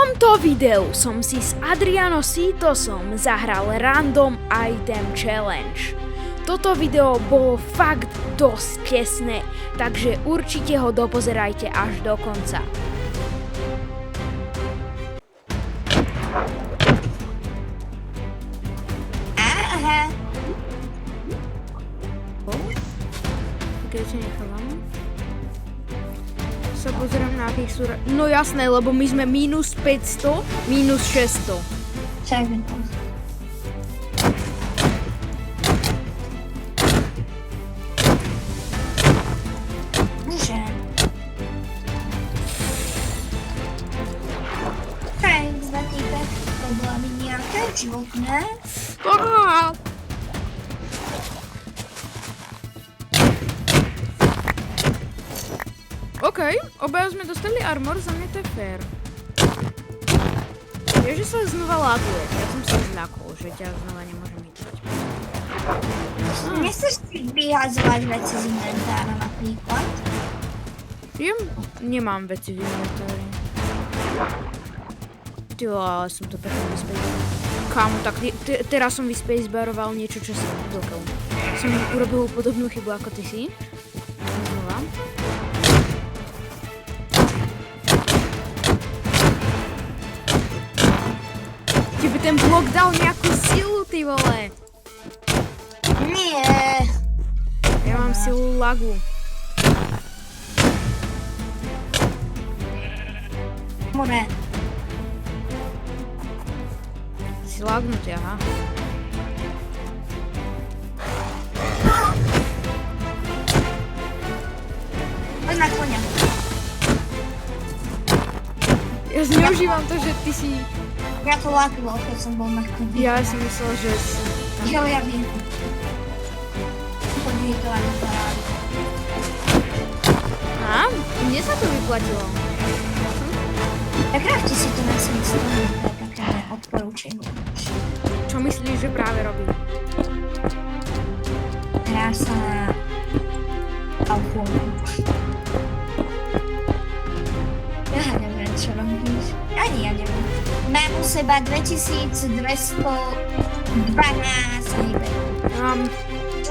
tomto videu som si s Adriano Sitosom zahral Random Item Challenge. Toto video bolo fakt dosť tesné, takže určite ho dopozerajte až do konca. Aha. Keď sa nechávam. Sa pozerám na akých sú... No jasné, lebo my sme minus 500, minus 600. Čak. Bože. Hej, zlatýpek, problémy nejaké životné. OK, obaja sme dostali armor, za mňa to je fair. Je, že sa znova laguje. Ja som sa zľakol, že ťa znova nemôžem hitať. Nechceš si vyhazovať veci z inventára napríklad? Nemám veci v inventári. Tyjo, ale som to pekne vyspacebaroval. Kámo, tak teraz som vyspacebaroval niečo, čo som dokal. Som urobil podobnú chybu ako ty si. Znova. Tebe ten blok dal nejakú silu, ty vole. Nie. Ja mám silu lagu. More. Si lagnutý, aha. Poď na koňa. Ja zneužívam to, že ty si... Ja to lákalo, keď som bol na koňi. Ja som myslel, že si... Jo, ja viem. Chodí to aj na parádu. Á, mne sa to vyplatilo. Tak krafti si to na svojej strane, to je také odporúčanie. Čo myslíš, že práve robí? Hrá sa na alkoholu. Ja neviem, čo robíš. Ani ja neviem. Mám u seba 2212 hejbe. Mám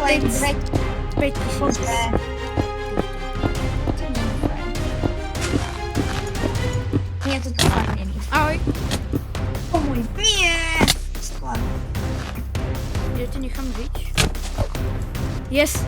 Len 5000. Bože. Nie, to fakt není. Ahoj. O môj, nie! Skladno. Ja ti nechám žiť. Yes.